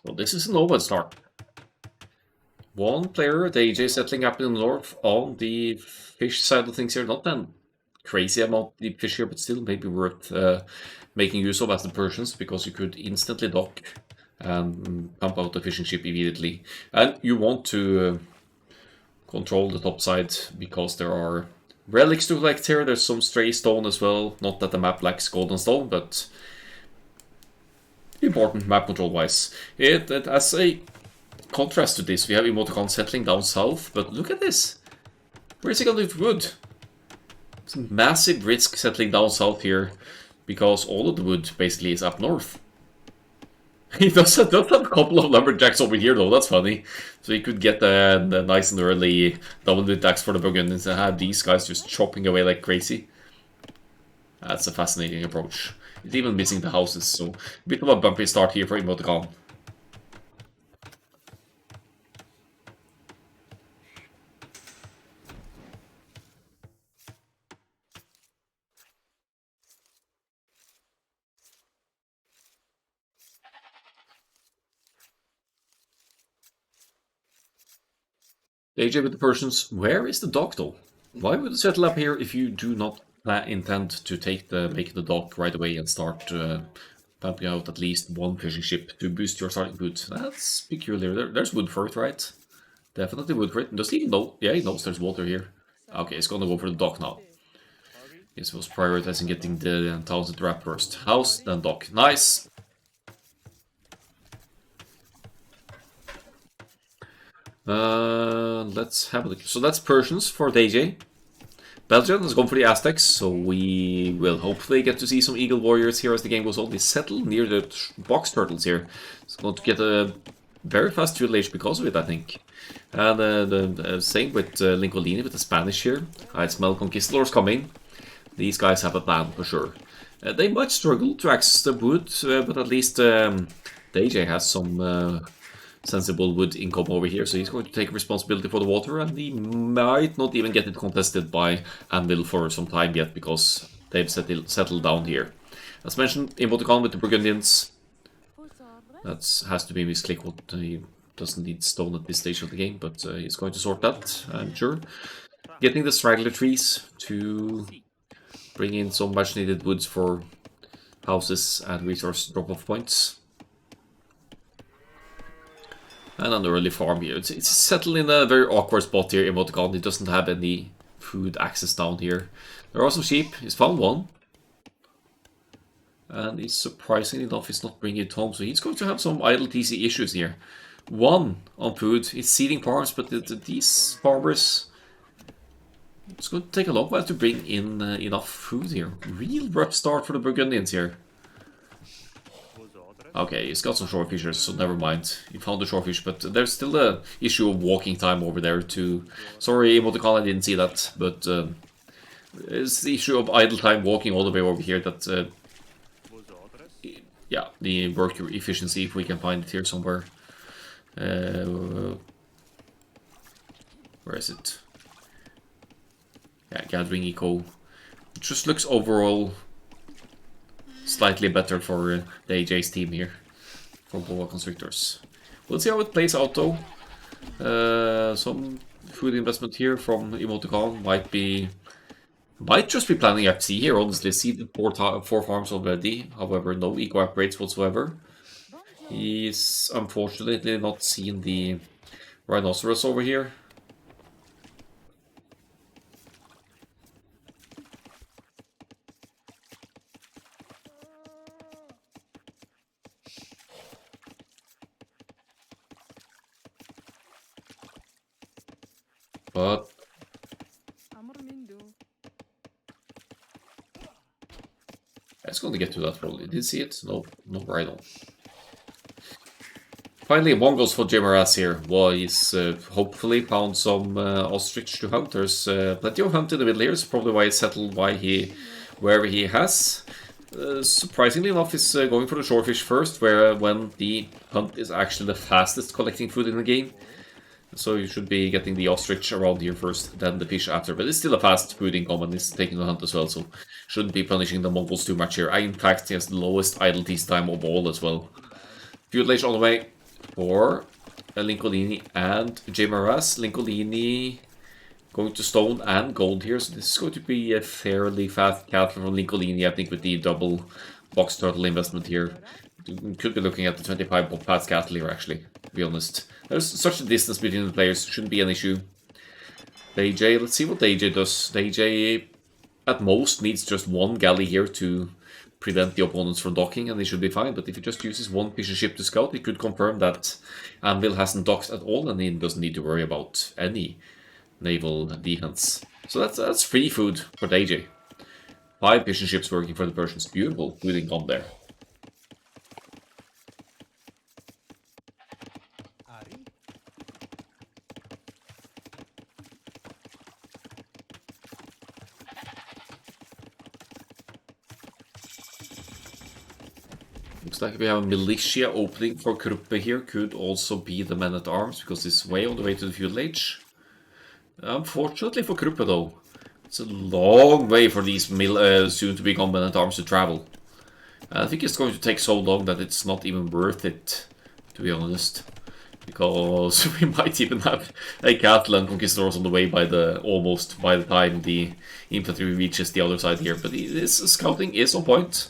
So this is an open start. One player, the AJ, settling up in the north on the fish side of things here. Not a crazy amount deep fish here, but still maybe worth making use of as the Persians, because you could instantly dock and pump out the fishing ship immediately. And you want to control the top side because there are relics to collect here. There's some stray stone as well. Not that the map lacks golden stone, but important map control wise. As a contrast to this, we have Emoticon settling down south, but look at this. Where's he gonna do wood? It's a massive risk settling down south here, because all of the wood basically is up north. He does have a couple of lumberjacks over here though, that's funny. So he could get the nice and early double attacks for the Burgundians and have these guys just chopping away like crazy. That's a fascinating approach. It's even missing the houses, so a bit of a bumpy start here for Emoticon. AJ with the Persians, where is the dock though? Why would you settle up here if you do not intend to make the dock right away and start pumping out at least one fishing ship to boost your starting food? That's peculiar. There's wood for it, right? Definitely wood for it. Does he even know? Yeah, he knows there's water here. Okay, he's gonna go for the dock now. He was prioritizing getting the towns into wrap first. House, then dock. Nice! Let's have a look. So that's Persians for DJ. Belgium has gone for the Aztecs, so we will hopefully get to see some Eagle Warriors here as the game goes on. They settle near the box turtles here. It's going to get a very fast fuel age because of it, I think. And the same with Lincolini with the Spanish here. I smell Conquistadors coming. These guys have a plan for sure. They might struggle to access the wood, but at least DJ has some sensible wood income over here, so he's going to take responsibility for the water, and he might not even get it contested by Anvil for some time yet, because they've settled down here. As mentioned, Emoticon with the Burgundians. That has to be misclick. What he doesn't need stone at this stage of the game, but he's going to sort that, I'm sure. Getting the straggler trees to bring in some much needed woods for houses and resource drop-off points. And an early farm here. It's settled in a very awkward spot here, Emoticon. It doesn't have any food access down here. There are some sheep. He's found one. And he's surprisingly enough, he's not bringing it home. So he's going to have some idle TC issues here. One on food. It's seeding farms, but these farmers, It's going to take a long while to bring in enough food here. Real rough start for the Burgundians here. Okay, he's got some shortfishers, so never mind. He found the shortfish, but there's still the issue of walking time over there too. Sorry, Emoticon, I didn't see that, but it's the issue of idle time walking all the way over here that, yeah, the work efficiency, if we can find it here somewhere. Where is it? Yeah, gathering eco. It just looks overall slightly better for the AJ's team here, for boa constrictors. We'll see how it plays out though. Some food investment here from Emoticon might just be planning FC here, honestly. See the four farms already, however, no eco upgrades whatsoever. He's unfortunately not seen the rhinoceros over here. But it's going to get to that probably. Did you see it? No, no rhino. Finally, one goes for Jimaras here. Well, he's hopefully found some ostrich to hunt. There's plenty of hunt in the middle here. It's probably why he settled wherever he has. Surprisingly enough, he's going for the shorefish first, when the hunt is actually the fastest collecting food in the game. So you should be getting the ostrich around here first, then the fish after. But it's still a fast food income and it's taking the hunt as well, so shouldn't be punishing the Mongols too much here. In fact, he has the lowest idle tease time of all as well. Fuelage on the way for Lincolini and Jimaras. Lincolini going to stone and gold here, so this is going to be a fairly fast cattle from Lincolini, I think, with the double box turtle investment here. Could be looking at the 25 fast cattle here, actually, to be honest. There's such a distance between the players, shouldn't be an issue. The AJ, let's see what the AJ does. The AJ at most needs just one galley here to prevent the opponents from docking, and they should be fine. But if he just uses one fishing ship to scout, he could confirm that Anvil hasn't docked at all, and he doesn't need to worry about any naval defense. So that's free food for the AJ. 5 fishing ships working for the Persians. Beautiful food income there. Looks like we have a militia opening for Kruppe here. Could also be the men-at-arms, because it's way on the way to the fuel age. Unfortunately for Kruppe though, it's a long way for these soon-to-become men-at-arms to travel. I think it's going to take so long that it's not even worth it, to be honest. Because we might even have a cattle and conquistadors on the way almost by the time the infantry reaches the other side here. But this scouting is on point.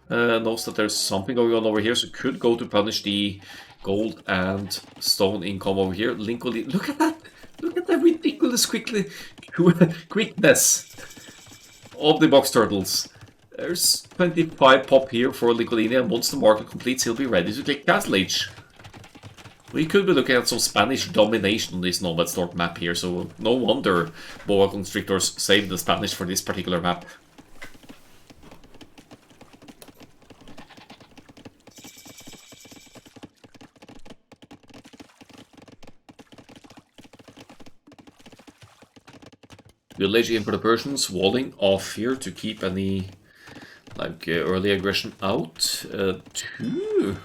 Knows that there's something going on over here, so could go to punish the gold and stone income over here. Lincoln, look at that! Look at that ridiculous quickness of the box turtles. There's 25 pop here for Lincolini, and once the market completes, he'll be ready to take Castle Age. We could be looking at some Spanish domination on this Nomad Stork map here, so no wonder boa constrictors saved the Spanish for this particular map. Village in for the Persians, walling off here to keep any early aggression out. 2.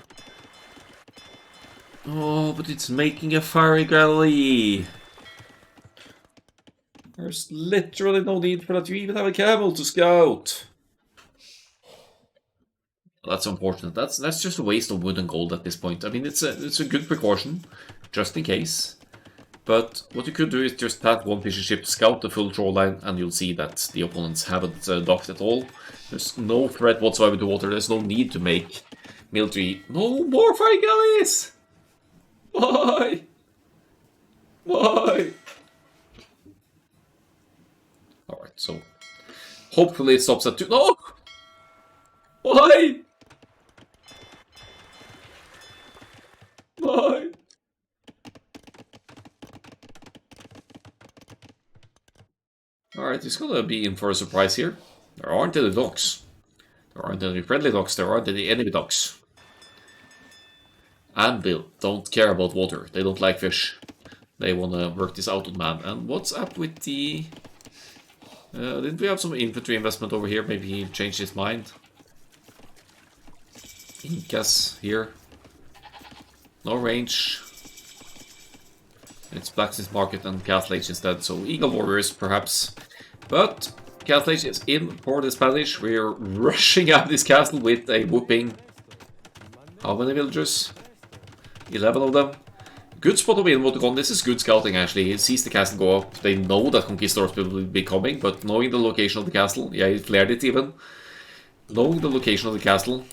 Oh, but it's making a fiery galley. There's literally no need for that. You even have a camel to scout. That's unfortunate. That's just a waste of wood and gold at this point. I mean, it's a good precaution, just in case. But what you could do is just path one fishing ship, scout the full shoreline, and you'll see that the opponents haven't docked at all. There's no threat whatsoever to water. There's no need to make military. No more fire galleys! Why? Why? Alright, so hopefully it stops at 2. No! Why? Why? Alright, he's gonna be in for a surprise here. There aren't any docks. There aren't any friendly docks, there aren't any enemy docks. Anvil don't care about water, they don't like fish. They wanna work this out on man. And what's up with the... didn't we have some infantry investment over here? Maybe he changed his mind. Incas here. No range. It's Blacksmith Market and Castle Age instead, so Eagle Warriors perhaps. But Castle Age is in for the Spanish. We're rushing out this castle with a whooping. How many villagers? 11 of them. Good spot of Emoticon. This is good scouting actually. He sees the castle go up. They know that conquistadors will be coming, but knowing the location of the castle, yeah, he flared it even. Knowing the location of the castle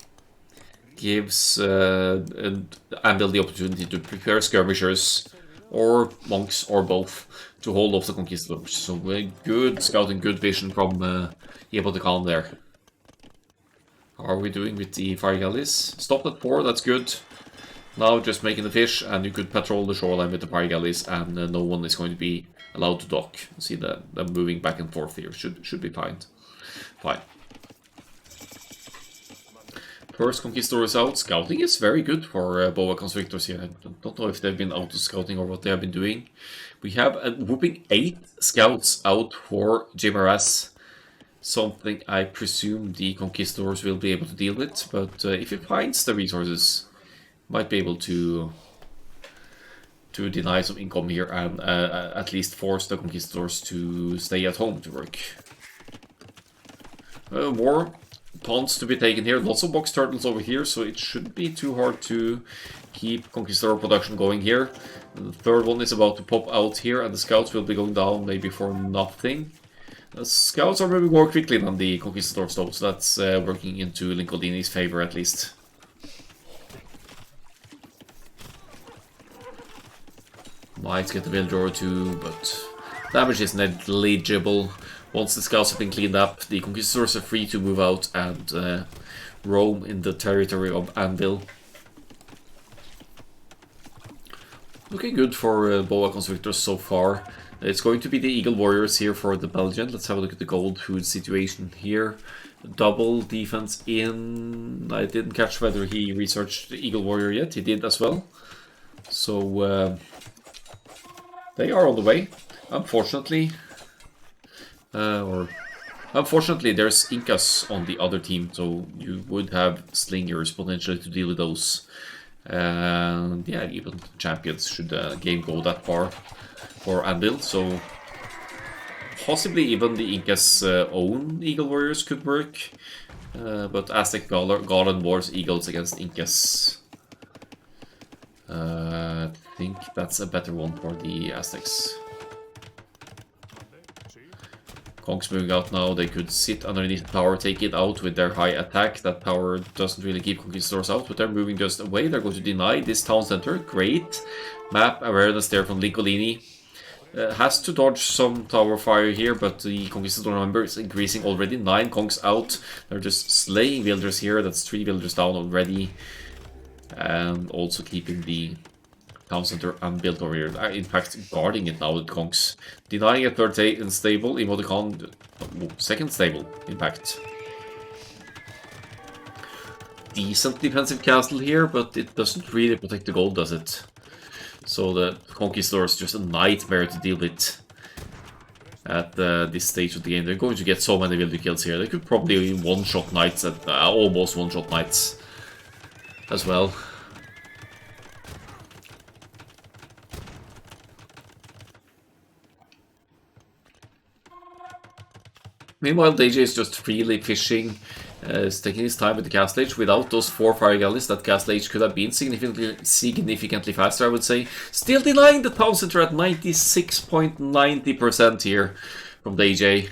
gives Anvil the opportunity to prepare skirmishers or monks or both to hold off the conquistadors. So good scouting, good vision from Emoticon there. How are we doing with the fire galleys? Stopped at 4, that's good. Now just making the fish, and you could patrol the shoreline with the fire galleys, and no one is going to be allowed to dock. See them moving back and forth here. Should be fine. Fine. First conquistadors out. Scouting is very good for boa constrictors here. I don't know if they've been auto scouting or what they have been doing. We have a whooping 8 scouts out for Jimaras. Something I presume the conquistadors will be able to deal with, but if it finds the resources, might be able to deny some income here and at least force the conquistadors to stay at home to work. More ponds to be taken here. Lots of box turtles over here, so it shouldn't be too hard to keep conquistador production going here. The third one is about to pop out here, and the scouts will be going down maybe for nothing. The scouts are moving more quickly than the conquistadors though, so that's working into Lincolnini's favor at least. Might get a villager or two, but damage is negligible. Once the scouts have been cleaned up, the conquistadors are free to move out and roam in the territory of Anvil. Looking good for boa constrictors so far. It's going to be the Eagle Warriors here for the Belgian. Let's have a look at the gold food situation here. Double defense in... I didn't catch whether he researched the Eagle Warrior yet. He did as well. So... they are on the way, unfortunately. Unfortunately, there's Incas on the other team, so you would have slingers potentially to deal with those. And yeah, even champions should the game go that far for Anvil. So possibly even the Incas' own Eagle Warriors could work. But Aztec Garland Wars Eagles against Incas. I think that's a better one for the Aztecs. Kongs moving out now, they could sit underneath the tower, take it out with their high attack. That tower doesn't really keep conquistadors out, but they're moving just away. They're going to deny this town center. Great map awareness there from Lincolini. Has to dodge some tower fire here, but the conquistador number is increasing already. 9 Kongs out. They're just slaying villagers here. That's 3 villagers down already. And also keeping the town center unbuilt over here. In fact, guarding it now with Kongs. Denying a third stable, Emoticon, second stable, in fact. Decent defensive castle here, but it doesn't really protect the gold, does it? So the Conquistador is just a nightmare to deal with at this stage of the game. They're going to get so many villager kills here. They could probably one-shot knights, at almost one-shot knights as well. Meanwhile, DJ is just freely fishing, is taking his time with the Castle Age. Without those 4 fire galleys, that Castle Age could have been significantly faster, I would say. Still denying the town center at 96.90% here from DJ.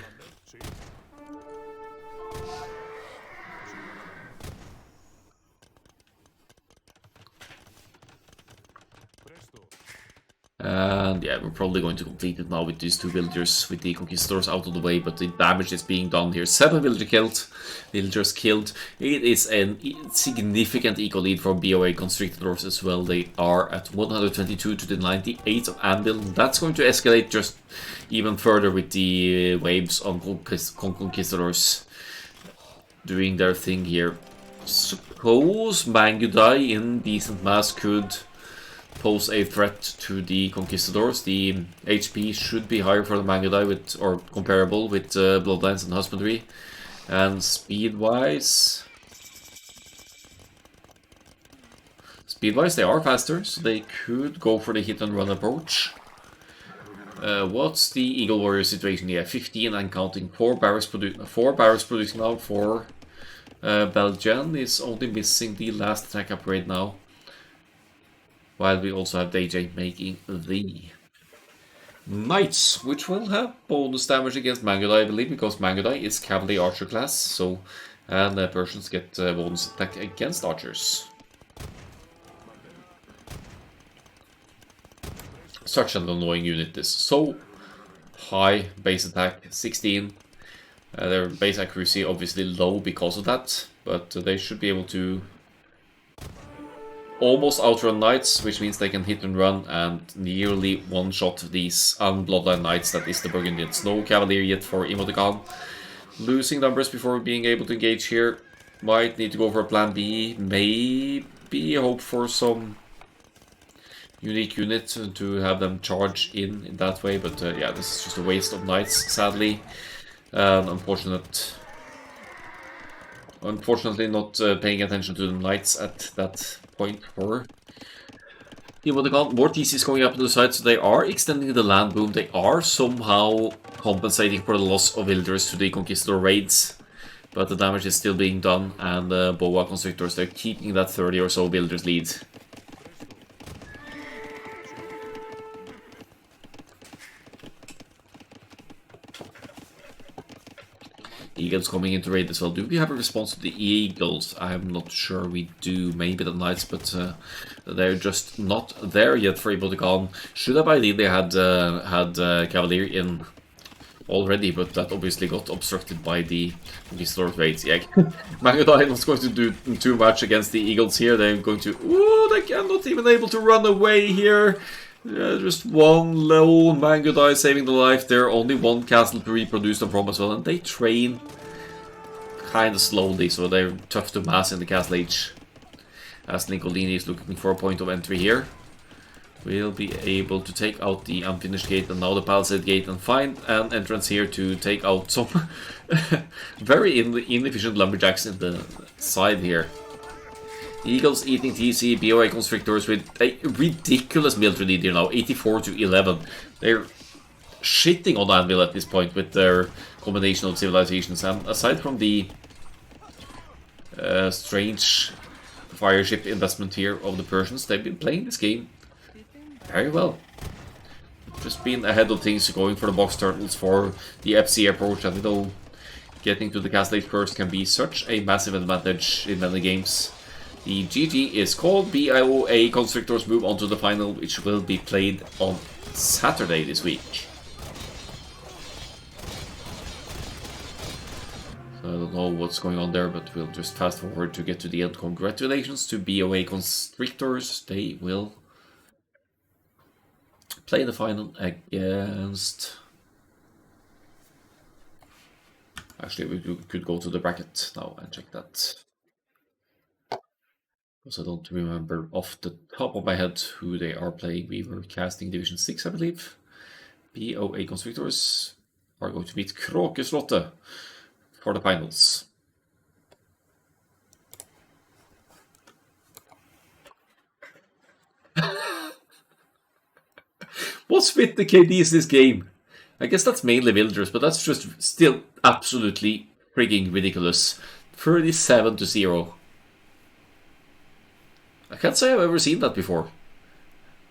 And yeah, we're probably going to complete it now with these 2 villagers, with the conquistadors out of the way, but the damage is being done here. 7 villagers killed. It is a significant eco lead for BOA constrictors as well. They are at 122 to the 98 of Anvil. That's going to escalate just even further with the waves on conquistadors doing their thing here. Suppose Mangudai in decent mass could pose a threat to the conquistadors. The HP should be higher for the Mangudai, with, or comparable with Bloodlines and Husbandry. And speed-wise, they are faster, so they could go for the hit-and-run approach. What's the Eagle Warrior situation here? 15 and counting. 4 barracks producing now for Belgian is only missing the last attack upgrade now. While we also have DJ making the Knights, which will have bonus damage against Mangudai, I believe, because Mangudai is Cavalry Archer class, so and Persians get bonus attack against archers. Such an annoying unit, this. So high base attack, 16. Their base accuracy obviously low because of that, but they should be able to almost outrun Knights, which means they can hit and run and nearly one-shot these unbloodline Knights that is the Burgundians. No Cavalier yet for Emoticon. Losing numbers before being able to engage here. Might need to go for a plan B. Maybe hope for some unique unit to have them charge in that way, but yeah, this is just a waste of Knights, sadly. Unfortunately not paying attention to the Knights at that point for Emoticon. More TCs going up to the side, so they are extending the land boom. They are somehow compensating for the loss of villagers to the Conquistador raids, but the damage is still being done, and Boa Constrictors, they're keeping that 30 or so villagers lead. Eagles coming into raid as well. Do we have a response to the Eagles? I'm not sure we do. Maybe the Knights, but they're just not there yet for Emoticon. Should have ideally had Cavalier in already, but that obviously got obstructed by the Conquistador raids. Yeah, Mangudai not going to do too much against the Eagles here. They're going to... Ooh, they are not even able to run away here. Just one low Mangudai saving the life there. Only one castle to reproduce them from as well. And they train kind of slowly, so they're tough to mass in the castle age. As Nicolini is looking for a point of entry here. We'll be able to take out the unfinished gate and now the palisade gate and find an entrance here to take out some very inefficient lumberjacks in the side here. Eagles eating TC, BOA Constrictors with a ridiculous military lead here now, 84 to 11. They're shitting on Anvil at this point with their combination of civilizations. And aside from the strange fireship investment here of the Persians, they've been playing this game very well. Just been ahead of things, going for the box turtles for the FC approach, and you know, getting to the castle age first can be such a massive advantage in many games. The GG is called. BIOA Constrictors move on to the final, which will be played on Saturday this week. So I don't know what's going on there, but we'll just fast forward to get to the end. Congratulations to BOA Constrictors. They will play the final against... Actually, we could go to the bracket now and check that. Because I don't remember off the top of my head who they are playing. We were casting Division 6, I believe. BOA Constrictors are going to meet Kråkeslottet for the finals. What's with the KDs this game? I guess that's mainly villagers, but that's just still absolutely frigging ridiculous. 37 to 0. I can't say I've ever seen that before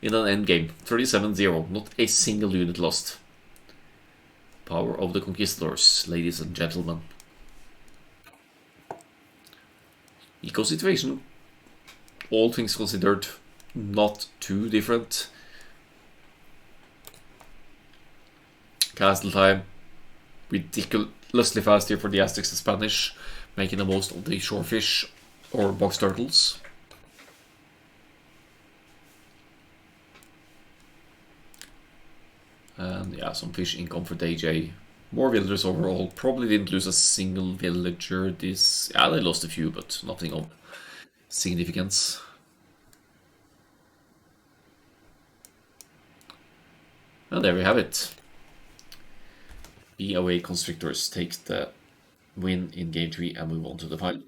in an endgame. 37-0, not a single unit lost. Power of the Conquistadors, ladies and gentlemen. Eco situation, all things considered, not too different. Castle time. Ridiculously fast here for the Aztecs and Spanish, making the most of the shorefish or box turtles. And yeah, some fish income for DJ. More villagers overall. Probably didn't lose a single villager this... Yeah, they lost a few, but nothing of significance. And there we have it. BOA Constrictors takes the win in Game 3 and move on to the final.